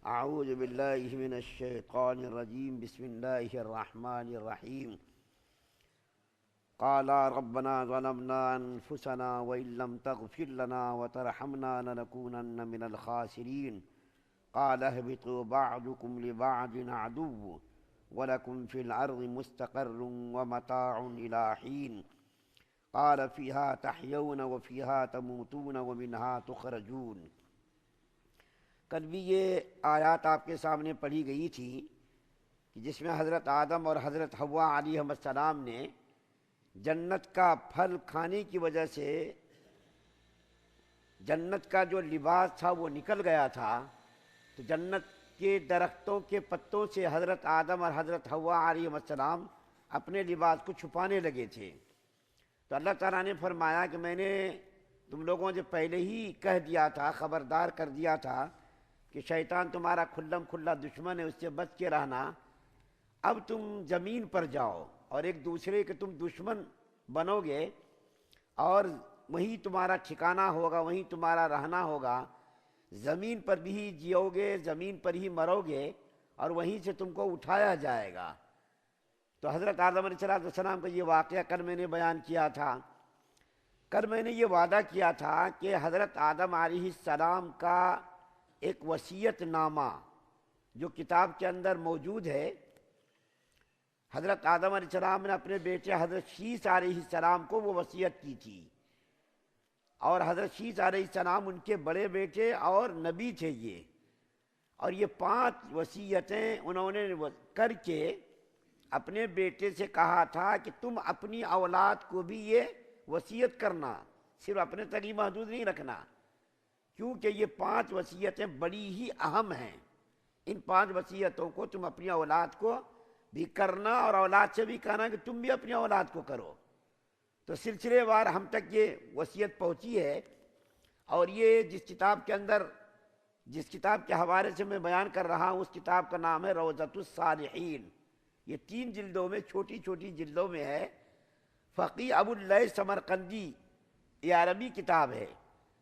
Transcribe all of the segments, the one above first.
اعوذ باللہ من الشیطان الرجیم بسم اللہ الرحمن الرحیم قالا ربنا ظلمنا انفسنا وان لم تغفر لنا وترحمنا لنكونن من الخاسرین قال اهبطوا بعضكم لبعض عدو ولكم في الارض مستقر ومتاع الى حين قال فيها تحيون وفيها تموتون ومنها تخرجون۔ کل بھی یہ آیات آپ کے سامنے پڑھی گئی تھی کہ جس میں حضرت آدم اور حضرت حوا علیہ السلام نے جنت کا پھل کھانے کی وجہ سے جنت کا جو لباس تھا وہ نکل گیا تھا، تو جنت کے درختوں کے پتوں سے حضرت آدم اور حضرت حوا علیہ السلام اپنے لباس کو چھپانے لگے تھے۔ تو اللہ تعالیٰ نے فرمایا کہ میں نے تم لوگوں سے پہلے ہی کہہ دیا تھا، خبردار کر دیا تھا کہ شیطان تمہارا کھلم کھلا دشمن ہے، اس سے بچ کے رہنا۔ اب تم زمین پر جاؤ اور ایک دوسرے کے تم دشمن بنو گے اور وہیں تمہارا ٹھکانہ ہوگا، وہیں تمہارا رہنا ہوگا، زمین پر بھی جیو گے، زمین پر ہی مرو گے اور وہیں سے تم کو اٹھایا جائے گا۔ تو حضرت آدم علیہ السلام کا یہ واقعہ کل میں نے بیان کیا تھا۔ کل میں نے یہ وعدہ کیا تھا کہ حضرت آدم علیہ السلام کا ایک وصیت نامہ جو کتاب کے اندر موجود ہے، حضرت آدم علیہ السلام نے اپنے بیٹے حضرت شیث علیہ السلام کو وہ وصیت کی تھی، اور حضرت شیث علیہ السلام ان کے بڑے بیٹے اور نبی تھے یہ، اور یہ 5 وصیتیں انہوں نے کر کے اپنے بیٹے سے کہا تھا کہ تم اپنی اولاد کو بھی یہ وصیت کرنا، صرف اپنے تک ہی محدود نہیں رکھنا، کیونکہ یہ 5 وصیتیں بڑی ہی اہم ہیں۔ ان 5 وصیتوں کو تم اپنی اولاد کو بھی کرنا اور اولاد سے بھی کہنا کہ تم بھی اپنی اولاد کو کرو۔ تو سلسلے وار ہم تک یہ وصیت پہنچی ہے، اور یہ جس کتاب کے حوالے سے میں بیان کر رہا ہوں اس کتاب کا نام ہے روضۃ الصالحین۔ یہ 3 جلدوں میں، چھوٹی چھوٹی جلدوں میں ہے۔ فقی ابو اللیث سمرقندی، یہ عربی کتاب ہے،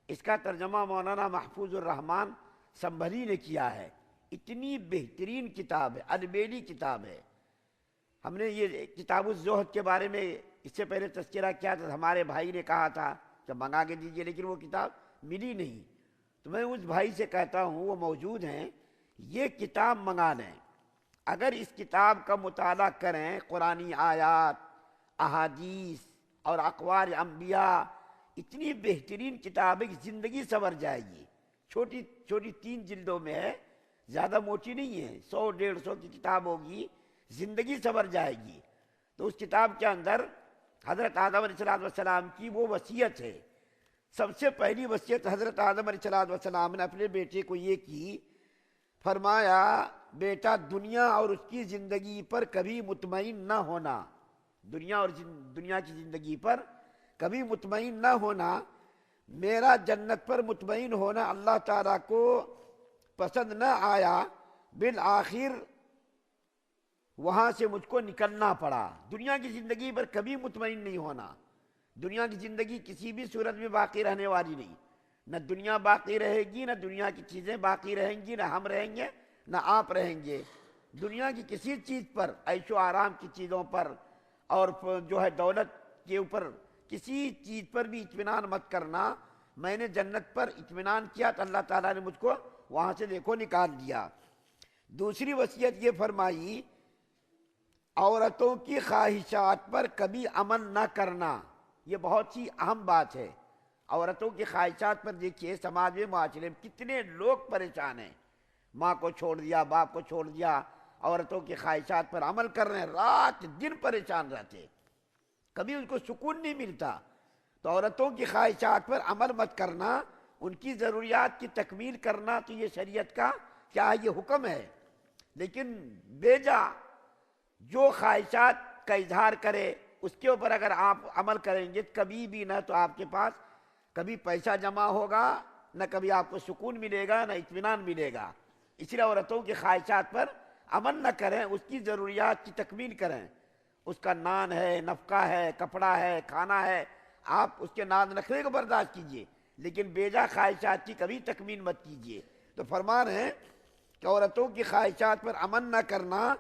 اس کا ترجمہ مولانا محفوظ الرحمن سنبھلی نے کیا ہے۔ اتنی بہترین کتاب ہے، البیلی کتاب ہے۔ ہم نے یہ کتاب الزہد کے بارے میں اس سے پہلے تذکرہ کیا تھا، ہمارے بھائی نے کہا تھا کہ منگا کے دیجئے، لیکن وہ کتاب ملی نہیں۔ تو میں اس بھائی سے کہتا ہوں، وہ موجود ہیں، یہ کتاب منگا لیں۔ اگر اس کتاب کا مطالعہ کریں، قرآنی آیات، احادیث اور اقوال انبیاء، اتنی بہترین کتاب ہے کہ زندگی سنور جائے گی۔ چھوٹی چھوٹی 3 جلدوں میں ہے، زیادہ موٹی نہیں ہے، 100-150 کی کتاب ہوگی، زندگی سنور جائے گی۔ تو اس کتاب کے اندر حضرت آدم علیہ السلام کی وہ وصیت ہے۔ سب سے پہلی وصیت حضرت آدم علیہ السلام نے اپنے بیٹے کو یہ کی، فرمایا بیٹا دنیا اور اس کی زندگی پر کبھی مطمئن نہ ہونا، دنیا کی زندگی پر کبھی مطمئن نہ ہونا، میرا جنت پر مطمئن ہونا اللہ تعالیٰ کو پسند نہ آیا، بالآخر وہاں سے مجھ کو نکلنا پڑا۔ دنیا کی زندگی پر کبھی مطمئن نہیں ہونا۔ دنیا کی زندگی کسی بھی صورت میں باقی رہنے والی نہیں، نہ دنیا باقی رہے گی، نہ دنیا کی چیزیں باقی رہیں گی، نہ ہم رہیں گے، نہ آپ رہیں گے۔ دنیا کی کسی چیز پر، عیش و آرام کی چیزوں پر اور جو ہے دولت کے اوپر، کسی چیز پر بھی اطمینان مت کرنا۔ میں نے جنت پر اطمینان کیا تو اللہ تعالیٰ نے مجھ کو وہاں سے دیکھو نکال دیا۔ دوسری وصیت یہ فرمائی، عورتوں کی خواہشات پر کبھی عمل نہ کرنا۔ یہ بہت ہی اہم بات ہے۔ عورتوں کی خواہشات پر دیکھیے، سماج میں، معاشرے میں کتنے لوگ پریشان ہیں، ماں کو چھوڑ دیا، باپ کو چھوڑ دیا، عورتوں کی خواہشات پر عمل کر رہے ہیں، رات دن پریشان رہتے، کبھی ان کو سکون نہیں ملتا۔ تو عورتوں کی خواہشات پر عمل مت کرنا، ان کی ضروریات کی تکمیل کرنا، تو یہ شریعت کا کیا ہے، یہ حکم ہے۔ لیکن بیجا جو خواہشات کا اظہار کرے، اس کے اوپر اگر آپ عمل کریں گے، کبھی بھی نہ تو آپ کے پاس کبھی پیسہ جمع ہوگا، نہ کبھی آپ کو سکون ملے گا، نہ اطمینان ملے گا۔ اس لیے عورتوں کی خواہشات پر عمل نہ کریں، اس کی ضروریات کی تکمیل کریں۔ اس کا نان ہے، نفقہ ہے، کپڑا ہے، کھانا ہے، آپ اس کے ناز نخرے کو برداشت کیجئے، لیکن بیجا خواہشات کی کبھی تکمیل مت کیجئے۔ تو فرمان ہے کہ عورتوں کی خواہشات پر عمل نہ کرنا،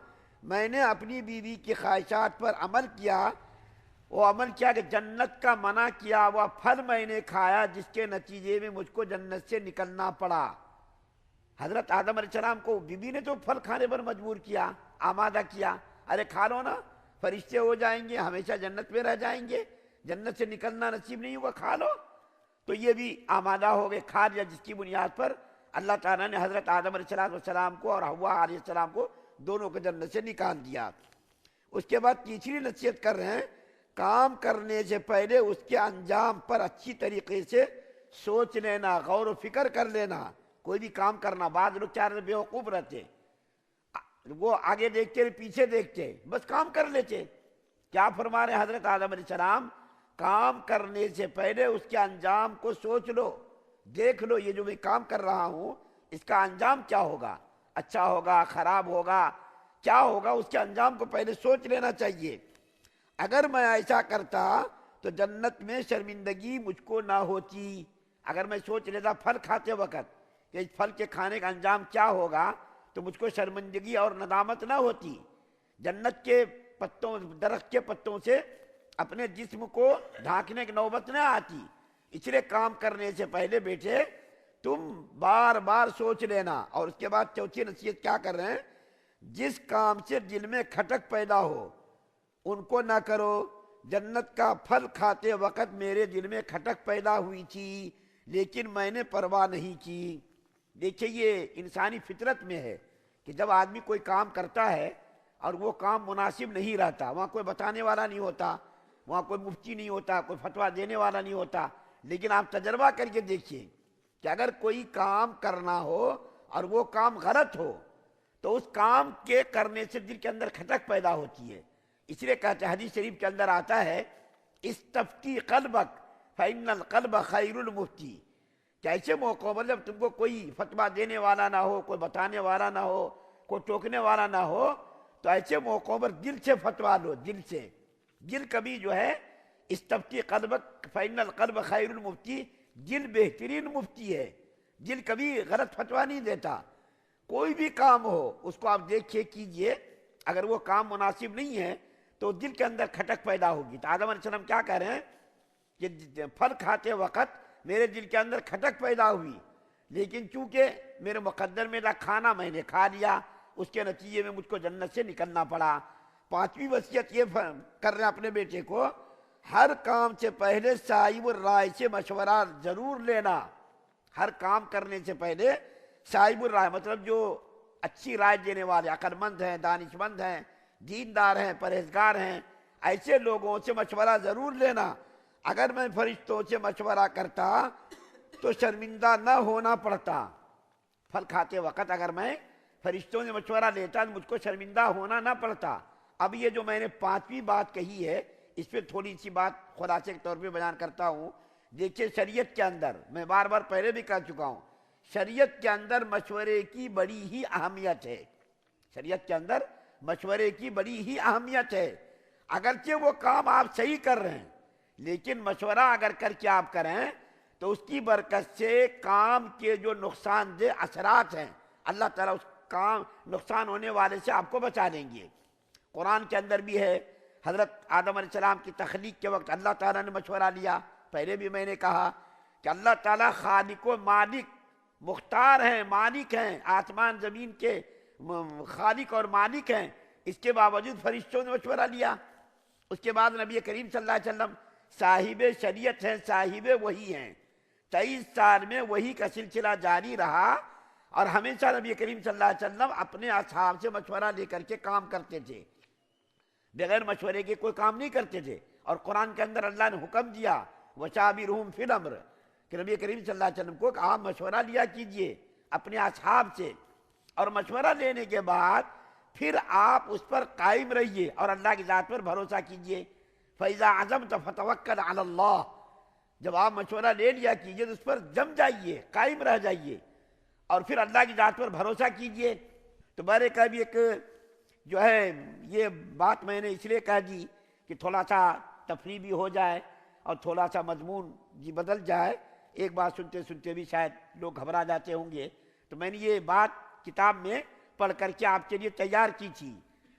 میں نے اپنی بیوی کی خواہشات پر عمل کیا، وہ عمل کیا کہ جنت کا منع کیا ہوا پھل میں نے کھایا، جس کے نتیجے میں مجھ کو جنت سے نکلنا پڑا۔ حضرت آدم علیہ السلام کو بیوی نے تو پھل کھانے پر مجبور کیا، آمادہ کیا، ارے کھا لو نا، فرشتے ہو جائیں گے، ہمیشہ جنت میں رہ جائیں گے، جنت سے نکلنا نصیب نہیں ہوگا، کھا لو۔ تو یہ بھی آمادہ ہو گئے، کھا لیا، جس کی بنیاد پر اللہ تعالیٰ نے حضرت آدم علیہ السلام کو اور حوا علیہ السلام کو دونوں کو جنت سے نکال دیا۔ اس کے بعد تیسری نصیحت کر رہے ہیں، کام کرنے سے پہلے اس کے انجام پر اچھی طریقے سے سوچ لینا، غور و فکر کر لینا۔ کوئی بھی کام کرنا، بعض لوگ چار بیوقوف رہتے، وہ آگے دیکھتے پیچھے دیکھتے، بس کام کر لیتے۔ کیا فرما رہے حضرت آدم علیہ السلام؟ کام کرنے سے پہلے اس کے انجام کو سوچ لو، دیکھ لو، یہ جو میں کام کر رہا ہوں اس کا انجام کیا ہوگا، اچھا ہوگا، خراب ہوگا، کیا ہوگا، اس کے انجام کو پہلے سوچ لینا چاہیے۔ اگر میں ایسا کرتا تو جنت میں شرمندگی مجھ کو نہ ہوتی۔ اگر میں سوچ لیتا پھل کھاتے وقت کہ اس پھل کے کھانے کا انجام کیا ہوگا تو مجھ کو شرمندگی اور ندامت نہ ہوتی۔ جنت کے پتوں، درخت کے پتوں سے اپنے جسم کو ڈھانکنے کی نوبت نہ آتی۔ اس لیے کام کرنے سے پہلے بیٹے تم بار بار سوچ لینا۔ اور اس کے بعد چوتھی نصیحت کیا کر رہے ہیں؟ جس کام سے دل میں کھٹک پیدا ہو ان کو نہ کرو۔ جنت کا پھل کھاتے وقت میرے دل میں کھٹک پیدا ہوئی تھی لیکن میں نے پرواہ نہیں کی۔ دیکھیے یہ انسانی فطرت میں ہے کہ جب آدمی کوئی کام کرتا ہے اور وہ کام مناسب نہیں رہتا، وہاں کوئی بتانے والا نہیں ہوتا، وہاں کوئی مفتی نہیں ہوتا، کوئی فتویٰ دینے والا نہیں ہوتا، لیکن آپ تجربہ کر کے دیکھیے کہ اگر کوئی کام کرنا ہو اور وہ کام غلط ہو تو اس کام کے کرنے سے دل کے اندر کھٹک پیدا ہوتی ہے۔ اس لیے کہتے ہیں، حدیث شریف کے اندر آتا ہے، استفتی قلبک فإن القلب خیر المفتی، کہ ایسے موقعوں پر جب تم کو کوئی فتویٰ دینے والا نہ ہو، کوئی بتانے والا نہ ہو، کوئی ٹوکنے والا نہ ہو، تو ایسے موقعوں پر دل سے فتویٰ لو، دل سے۔ دل کبھی جو ہے استفتی قلبک فإن القلب خیر المفتی، دل بہترین مفتی ہے، دل کبھی غلط فتویٰ نہیں دیتا۔ کوئی بھی کام ہو اس کو آپ دیکھیے کیجئے، اگر وہ کام مناسب نہیں ہے تو دل کے اندر کھٹک پیدا ہوگی۔ تو آدم علیہ السلام کیا کہہ رہے ہیں کہ پھل کھاتے وقت میرے دل کے اندر کھٹک پیدا ہوئی، لیکن چونکہ میرے مقدر میں تھا کھانا، میں نے کھا لیا، اس کے نتیجے میں مجھ کو جنت سے نکلنا پڑا۔ پانچویں وصیت یہ کر رہے ہیں اپنے بیٹے کو، ہر کام سے پہلے صاحب الرائے سے مشورہ ضرور لینا۔ ہر کام کرنے سے پہلے صاحب الرائے مطلب جو اچھی رائے دینے والے، عقل مند ہیں، دانش مند ہیں، دیندار ہیں، پرہیزگار ہیں، ایسے لوگوں سے مشورہ ضرور لینا۔ اگر میں فرشتوں سے مشورہ کرتا تو شرمندہ نہ ہونا پڑتا۔ پھل کھاتے وقت اگر میں فرشتوں سے مشورہ لیتا تو مجھ کو شرمندہ ہونا نہ پڑتا۔ اب یہ جو میں نے پانچویں بات کہی ہے اس پہ تھوڑی سی بات خلاصے کے طور پہ بیان کرتا ہوں۔ دیکھیے شریعت کے اندر، میں بار بار پہلے بھی کہہ چکا ہوں، شریعت کے اندر مشورے کی بڑی ہی اہمیت ہے۔ شریعت کے اندر مشورے کی بڑی ہی اہمیت ہے۔ اگرچہ وہ کام آپ صحیح کر رہے ہیں لیکن مشورہ اگر کر کے آپ کریں تو اس کی برکت سے کام کے جو نقصان دہ اثرات ہیں اللہ تعالیٰ اس کام نقصان ہونے والے سے آپ کو بچا دیں گے۔ قرآن کے اندر بھی ہے، حضرت آدم علیہ السلام کی تخلیق کے وقت اللہ تعالیٰ نے مشورہ لیا۔ پہلے بھی میں نے کہا کہ اللہ تعالیٰ خالق و مالک، مختار ہیں، مالک ہیں، آسمان زمین کے خالق اور مالک ہیں، اس کے باوجود فرشتوں نے مشورہ لیا۔ اس کے بعد نبی کریم صلی اللہ علیہ وسلم صاحب شریعت ہیں، صاحب وحی ہیں۔ 23 سال میں وحی کا سلسلہ جاری رہا اور ہمیشہ نبی کریم صلی اللہ علیہ وسلم اپنے اصحاب سے مشورہ لے کر کے کام کرتے تھے، بغیر مشورے کے کوئی کام نہیں کرتے تھے۔ اور قرآن کے اندر اللہ نے حکم دیا وَشَاوِرْهُمْ فِي الْأَمْرِ، کہ نبی کریم صلی اللہ علیہ وسلم کو آپ مشورہ لیا کیجئے اپنے اصحاب سے، اور مشورہ لینے کے بعد پھر آپ اس پر قائم رہیے اور اللہ کی ذات پر بھروسہ کیجئے۔ فَإِذَا عَزَمْتَ فَتَوَكَّلْ عَلَى اللَّهِ، جب آپ مشورہ لے لیا کیجئے تو اس پر جم جائیے، قائم رہ جائیے اور پھر اللہ کی ذات پر بھروسہ کیجئے۔ تو بارے کا بھی ایک جو ہے یہ بات میں نے اس لیے کہہ دی کہ تھوڑا سا تفریح بھی ہو جائے اور تھوڑا سا مضمون جی بدل جائے۔ ایک بات سنتے سنتے بھی شاید لوگ گھبرا جاتے ہوں گے، تو میں نے یہ بات کتاب میں پڑھ کر کے آپ کے لیے تیار کی تھی،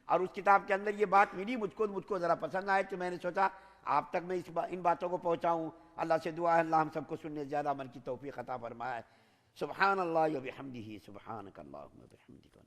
اور اس کتاب کے اندر یہ بات ملی مجھ کو ذرا پسند آئے تو میں نے سوچا آپ تک میں ان باتوں کو پہنچاؤں۔ اللہ سے دعا ہے اللہ ہم سب کو سننے زیادہ عمل کی توفیق عطا فرمائے۔ سبحان اللہ و بحمدہ، سبحانک اللہم و بحمدک۔